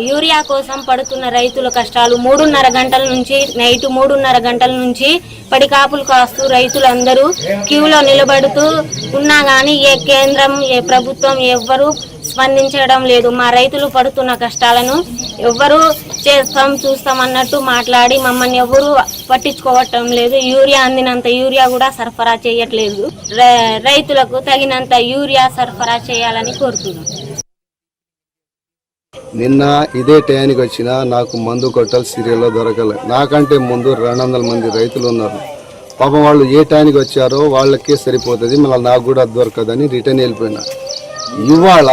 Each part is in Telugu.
యూరియా కోసం పడుతున్న రైతుల కష్టాలు 3:30 గంటల నుంచి నైట్ 3:30 గంటల నుంచి పడికాపులు కాస్తూ రైతులందరూ క్యూలో నిలబడుతూ ఉన్నా కానీ ఏ కేంద్రం ఏ ప్రభుత్వం ఎవ్వరూ స్పందించడం లేదు. మా రైతులు పడుతున్న కష్టాలను ఎవ్వరూ చేస్తాం చూస్తాం అన్నట్టు మాట్లాడి మమ్మల్ని ఎవరు పట్టించుకోవటం లేదు. యూరియా అందినంత యూరియా కూడా సరఫరా చేయట్లేదు. రైతులకు తగినంత యూరియా సరఫరా చేయాలని కోరుతున్నాం. నిన్న ఇదే టయానికి వచ్చినా నాకు మందు కొట్టాలి సీరియల్లో దొరకలే. నాకంటే ముందు 200 మంది రైతులు ఉన్నారు. పాపం వాళ్ళు ఏ టయానికి వచ్చారో వాళ్ళకే సరిపోతుంది, మళ్ళీ నాకు కూడా దొరకదని రిటర్న్ వెళ్ళిపోయినా. ఇవాళ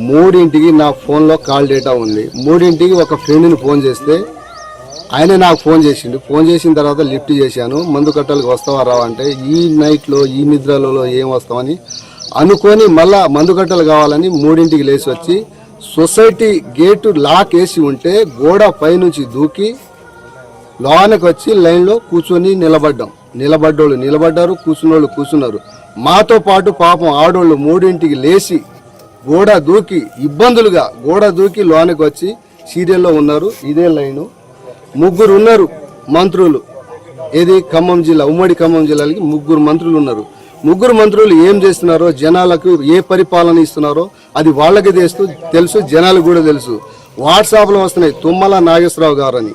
3ంటికి నా ఫోన్లో కాల్ డేటా ఉంది. 3ంటికి ఒక ఫ్రెండ్ని ఫోన్ చేస్తే ఆయనే నాకు ఫోన్ చేసిండు. ఫోన్ చేసిన తర్వాత లిఫ్ట్ చేశాను. మందు కట్టలకు వస్తావా రావా అంటే ఈ నైట్లో ఈ నిద్రలలో ఏం వస్తామని అనుకొని మళ్ళా మందు కట్టలు కావాలని 3ంటికి లేచి వచ్చి సొసైటీ గేటు లాక్ వేసి ఉంటే గోడ పైనుంచి దూకి లోనకి వచ్చి లైన్లో కూర్చొని నిలబడ్డోళ్ళు నిలబడ్డారు, కూర్చున్నోళ్ళు కూర్చున్నారు. మాతో పాటు పాపం ఆడోళ్ళు 3ంటికి లేచి గోడ దూకి ఇబ్బందులుగా గోడ దూకి లోనకి వచ్చి సీరియల్లో ఉన్నారు. ఇదే లైను 3 ఉన్నారు మంత్రులు. ఏది ఖమ్మం జిల్లా, ఉమ్మడి ఖమ్మం జిల్లాకి 3 మంత్రులు ఉన్నారు. 3 మంత్రులు ఏం చేస్తున్నారో, జనాలకు ఏ పరిపాలన ఇస్తున్నారో అది వాళ్ళకి తెలుసు, జనాలకు కూడా తెలుసు. వాట్సాప్లో వస్తున్నాయి తుమ్మల నాగేశ్వరరావు గారని.